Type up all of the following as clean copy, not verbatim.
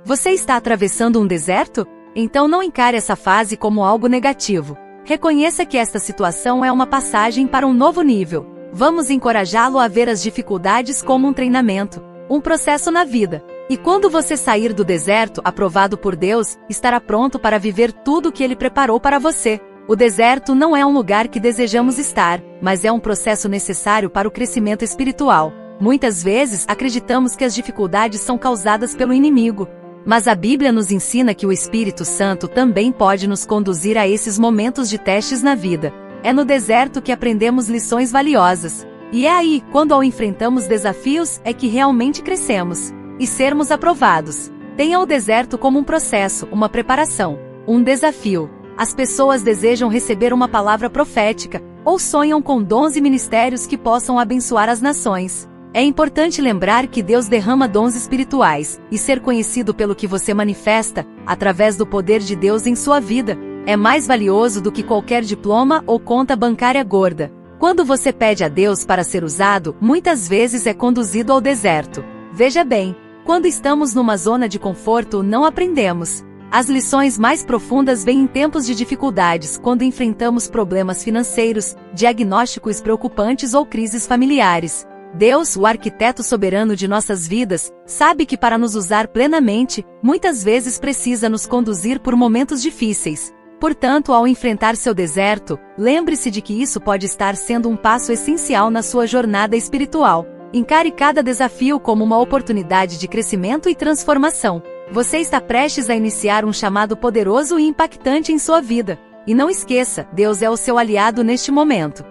Você está atravessando um deserto? Então não encare essa fase como algo negativo. Reconheça que esta situação é uma passagem para um novo nível. Vamos encorajá-lo a ver as dificuldades como um treinamento, um processo na vida. E quando você sair do deserto, aprovado por Deus, estará pronto para viver tudo o que Ele preparou para você. O deserto não é um lugar que desejamos estar, mas é um processo necessário para o crescimento espiritual. Muitas vezes acreditamos que as dificuldades são causadas pelo inimigo. Mas a Bíblia nos ensina que o Espírito Santo também pode nos conduzir a esses momentos de testes na vida. É no deserto que aprendemos lições valiosas. E é aí, quando ao enfrentamos desafios, é que realmente crescemos. E sermos aprovados. Tenha o deserto como um processo, uma preparação, um desafio. As pessoas desejam receber uma palavra profética, ou sonham com dons e ministérios que possam abençoar as nações. É importante lembrar que Deus derrama dons espirituais, e ser conhecido pelo que você manifesta, através do poder de Deus em sua vida, é mais valioso do que qualquer diploma ou conta bancária gorda. Quando você pede a Deus para ser usado, muitas vezes é conduzido ao deserto. Veja bem, quando estamos numa zona de conforto, não aprendemos. As lições mais profundas vêm em tempos de dificuldades, quando enfrentamos problemas financeiros, diagnósticos preocupantes ou crises familiares. Deus, o arquiteto soberano de nossas vidas, sabe que para nos usar plenamente, muitas vezes precisa nos conduzir por momentos difíceis. Portanto, ao enfrentar seu deserto, lembre-se de que isso pode estar sendo um passo essencial na sua jornada espiritual. Encare cada desafio como uma oportunidade de crescimento e transformação. Você está prestes a iniciar um chamado poderoso e impactante em sua vida. E não esqueça, Deus é o seu aliado neste momento.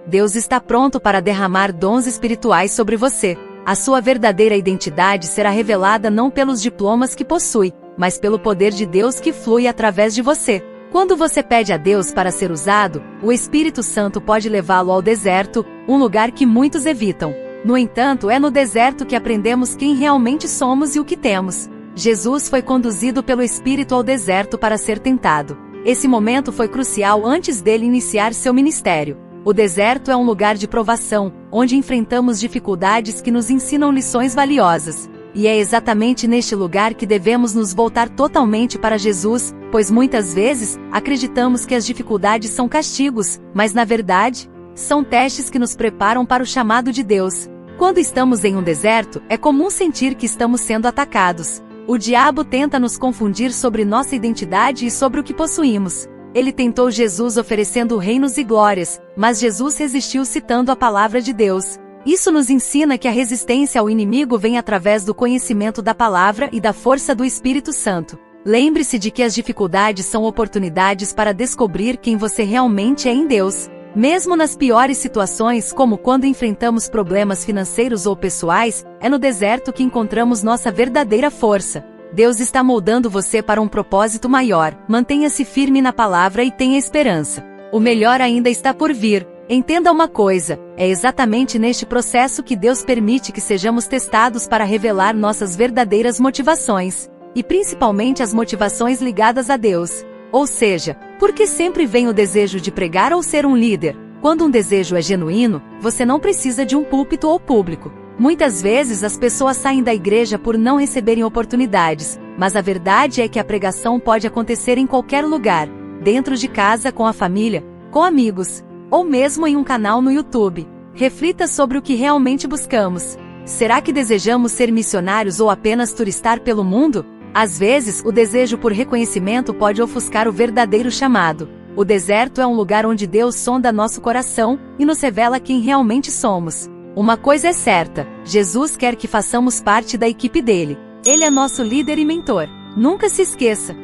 Deus está pronto para derramar dons espirituais sobre você. A sua verdadeira identidade será revelada não pelos diplomas que possui, mas pelo poder de Deus que flui através de você. Quando você pede a Deus para ser usado, o Espírito Santo pode levá-lo ao deserto, um lugar que muitos evitam. No entanto, é no deserto que aprendemos quem realmente somos e o que temos. Jesus foi conduzido pelo Espírito ao deserto para ser tentado. Esse momento foi crucial antes dele iniciar seu ministério. O deserto é um lugar de provação, onde enfrentamos dificuldades que nos ensinam lições valiosas. E é exatamente neste lugar que devemos nos voltar totalmente para Jesus, pois muitas vezes, acreditamos que as dificuldades são castigos, mas na verdade, são testes que nos preparam para o chamado de Deus. Quando estamos em um deserto, é comum sentir que estamos sendo atacados. O diabo tenta nos confundir sobre nossa identidade e sobre o que possuímos. Ele tentou Jesus oferecendo reinos e glórias, mas Jesus resistiu citando a palavra de Deus. Isso nos ensina que a resistência ao inimigo vem através do conhecimento da palavra e da força do Espírito Santo. Lembre-se de que as dificuldades são oportunidades para descobrir quem você realmente é em Deus. Mesmo nas piores situações, como quando enfrentamos problemas financeiros ou pessoais, é no deserto que encontramos nossa verdadeira força. Deus está moldando você para um propósito maior. Mantenha-se firme na palavra e tenha esperança. O melhor ainda está por vir. Entenda uma coisa, é exatamente neste processo que Deus permite que sejamos testados para revelar nossas verdadeiras motivações, e principalmente as motivações ligadas a Deus. Ou seja, por que sempre vem o desejo de pregar ou ser um líder? Quando um desejo é genuíno, você não precisa de um púlpito ou público. Muitas vezes as pessoas saem da igreja por não receberem oportunidades, mas a verdade é que a pregação pode acontecer em qualquer lugar, dentro de casa, com a família, com amigos, ou mesmo em um canal no YouTube. Reflita sobre o que realmente buscamos. Será que desejamos ser missionários ou apenas turistar pelo mundo? Às vezes, o desejo por reconhecimento pode ofuscar o verdadeiro chamado. O deserto é um lugar onde Deus sonda nosso coração e nos revela quem realmente somos. Uma coisa é certa, Jesus quer que façamos parte da equipe dele. Ele é nosso líder e mentor. Nunca se esqueça.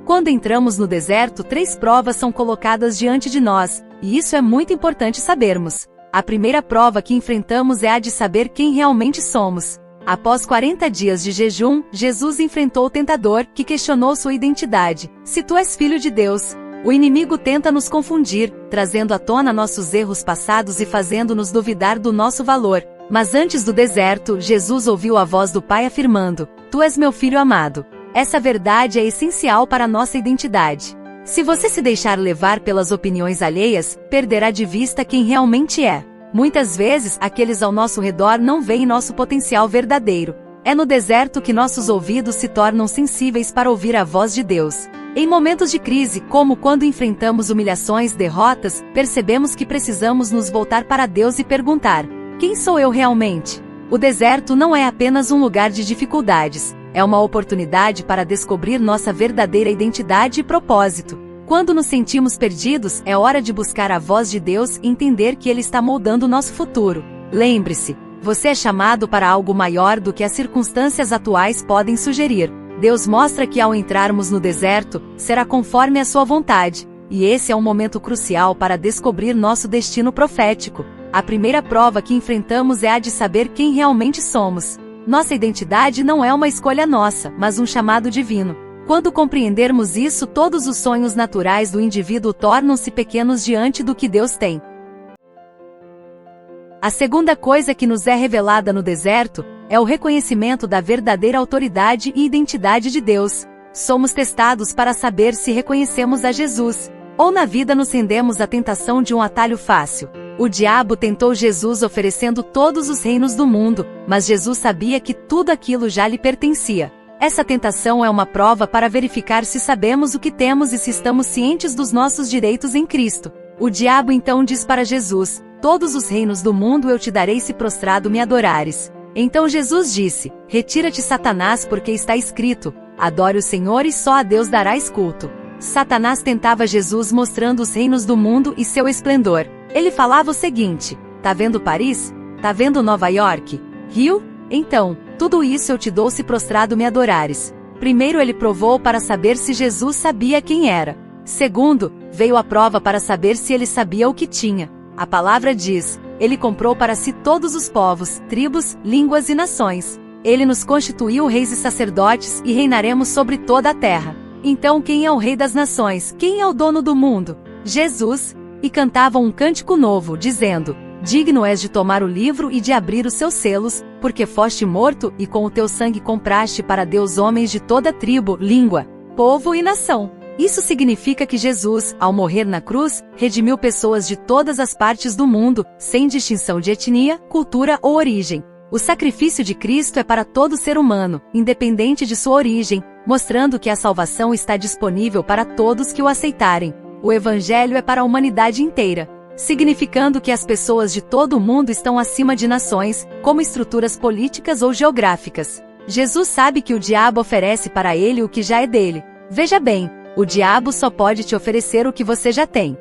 Quando entramos no deserto, 3 provas são colocadas diante de nós, e isso é muito importante sabermos. A primeira prova que enfrentamos é a de saber quem realmente somos. Após 40 dias de jejum, Jesus enfrentou o tentador, que questionou sua identidade. Se tu és filho de Deus. O inimigo tenta nos confundir, trazendo à tona nossos erros passados e fazendo-nos duvidar do nosso valor. Mas antes do deserto, Jesus ouviu a voz do Pai afirmando: Tu és meu filho amado. Essa verdade é essencial para a nossa identidade. Se você se deixar levar pelas opiniões alheias, perderá de vista quem realmente é. Muitas vezes, aqueles ao nosso redor não veem nosso potencial verdadeiro. É no deserto que nossos ouvidos se tornam sensíveis para ouvir a voz de Deus. Em momentos de crise, como quando enfrentamos humilhações, derrotas, percebemos que precisamos nos voltar para Deus e perguntar: quem sou eu realmente? O deserto não é apenas um lugar de dificuldades, é uma oportunidade para descobrir nossa verdadeira identidade e propósito. Quando nos sentimos perdidos, é hora de buscar a voz de Deus e entender que Ele está moldando nosso futuro. Lembre-se, você é chamado para algo maior do que as circunstâncias atuais podem sugerir. Deus mostra que ao entrarmos no deserto, será conforme a sua vontade, e esse é um momento crucial para descobrir nosso destino profético. A primeira prova que enfrentamos é a de saber quem realmente somos. Nossa identidade não é uma escolha nossa, mas um chamado divino. Quando compreendermos isso, todos os sonhos naturais do indivíduo tornam-se pequenos diante do que Deus tem. A segunda coisa que nos é revelada no deserto é o reconhecimento da verdadeira autoridade e identidade de Deus. Somos testados para saber se reconhecemos a Jesus, ou na vida nos rendemos à tentação de um atalho fácil. O diabo tentou Jesus oferecendo todos os reinos do mundo, mas Jesus sabia que tudo aquilo já lhe pertencia. Essa tentação é uma prova para verificar se sabemos o que temos e se estamos cientes dos nossos direitos em Cristo. O diabo então diz para Jesus: todos os reinos do mundo eu te darei se prostrado me adorares. Então Jesus disse: retira-te, Satanás, porque está escrito: adore o Senhor e só a Deus darás culto. Satanás tentava Jesus mostrando os reinos do mundo e seu esplendor. Ele falava o seguinte: tá vendo Paris? Tá vendo Nova York? Rio? Então, tudo isso eu te dou se prostrado me adorares. Primeiro ele provou para saber se Jesus sabia quem era. Segundo, veio a prova para saber se ele sabia o que tinha. A palavra diz: ele comprou para si todos os povos, tribos, línguas e nações. Ele nos constituiu reis e sacerdotes e reinaremos sobre toda a terra. Então quem é o rei das nações? Quem é o dono do mundo? Jesus. E cantavam um cântico novo, dizendo: digno és de tomar o livro e de abrir os seus selos, porque foste morto e com o teu sangue compraste para Deus homens de toda tribo, língua, povo e nação. Isso significa que Jesus, ao morrer na cruz, redimiu pessoas de todas as partes do mundo, sem distinção de etnia, cultura ou origem. O sacrifício de Cristo é para todo ser humano, independente de sua origem, mostrando que a salvação está disponível para todos que o aceitarem. O Evangelho é para a humanidade inteira, significando que as pessoas de todo o mundo estão acima de nações, como estruturas políticas ou geográficas. Jesus sabe que o diabo oferece para ele o que já é dele. Veja bem, o diabo só pode te oferecer o que você já tem.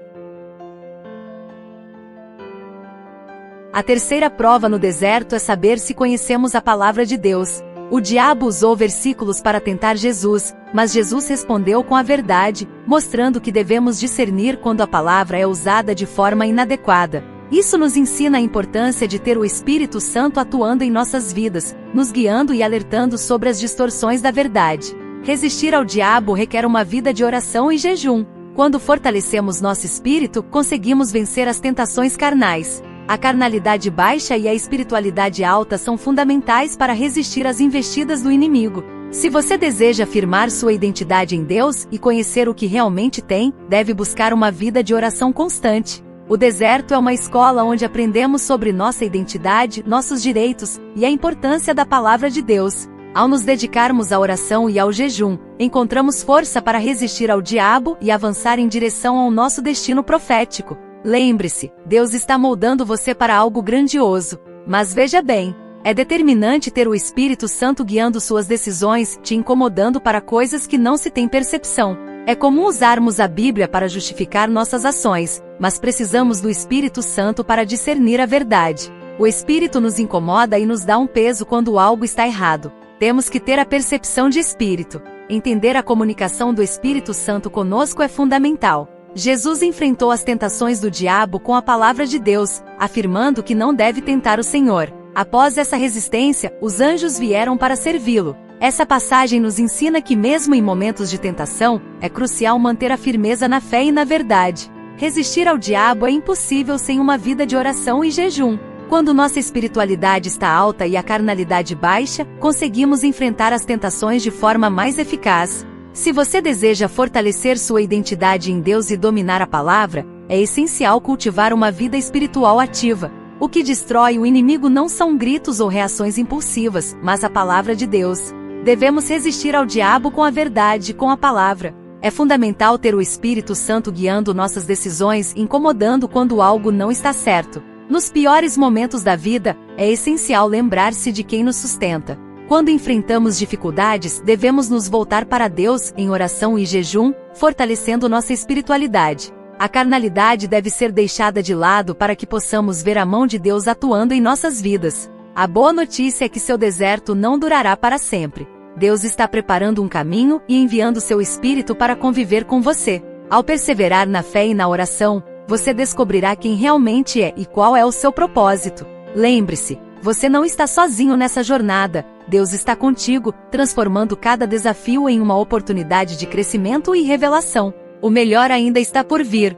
A terceira prova no deserto é saber se conhecemos a palavra de Deus. O diabo usou versículos para tentar Jesus, mas Jesus respondeu com a verdade, mostrando que devemos discernir quando a palavra é usada de forma inadequada. Isso nos ensina a importância de ter o Espírito Santo atuando em nossas vidas, nos guiando e alertando sobre as distorções da verdade. Resistir ao diabo requer uma vida de oração e jejum. Quando fortalecemos nosso espírito, conseguimos vencer as tentações carnais. A carnalidade baixa e a espiritualidade alta são fundamentais para resistir às investidas do inimigo. Se você deseja afirmar sua identidade em Deus e conhecer o que realmente tem, deve buscar uma vida de oração constante. O deserto é uma escola onde aprendemos sobre nossa identidade, nossos direitos e a importância da palavra de Deus. Ao nos dedicarmos à oração e ao jejum, encontramos força para resistir ao diabo e avançar em direção ao nosso destino profético. Lembre-se, Deus está moldando você para algo grandioso. Mas veja bem, é determinante ter o Espírito Santo guiando suas decisões, te incomodando para coisas que não se tem percepção. É comum usarmos a Bíblia para justificar nossas ações, mas precisamos do Espírito Santo para discernir a verdade. O Espírito nos incomoda e nos dá um peso quando algo está errado. Temos que ter a percepção de Espírito. Entender a comunicação do Espírito Santo conosco é fundamental. Jesus enfrentou as tentações do diabo com a palavra de Deus, afirmando que não deve tentar o Senhor. Após essa resistência, os anjos vieram para servi-lo. Essa passagem nos ensina que mesmo em momentos de tentação, é crucial manter a firmeza na fé e na verdade. Resistir ao diabo é impossível sem uma vida de oração e jejum. Quando nossa espiritualidade está alta e a carnalidade baixa, conseguimos enfrentar as tentações de forma mais eficaz. Se você deseja fortalecer sua identidade em Deus e dominar a palavra, é essencial cultivar uma vida espiritual ativa. O que destrói o inimigo não são gritos ou reações impulsivas, mas a palavra de Deus. Devemos resistir ao diabo com a verdade, com a palavra. É fundamental ter o Espírito Santo guiando nossas decisões, incomodando quando algo não está certo. Nos piores momentos da vida, é essencial lembrar-se de quem nos sustenta. Quando enfrentamos dificuldades, devemos nos voltar para Deus em oração e jejum, fortalecendo nossa espiritualidade. A carnalidade deve ser deixada de lado para que possamos ver a mão de Deus atuando em nossas vidas. A boa notícia é que seu deserto não durará para sempre. Deus está preparando um caminho e enviando seu Espírito para conviver com você. Ao perseverar na fé e na oração, você descobrirá quem realmente é e qual é o seu propósito. Lembre-se, você não está sozinho nessa jornada. Deus está contigo, transformando cada desafio em uma oportunidade de crescimento e revelação. O melhor ainda está por vir.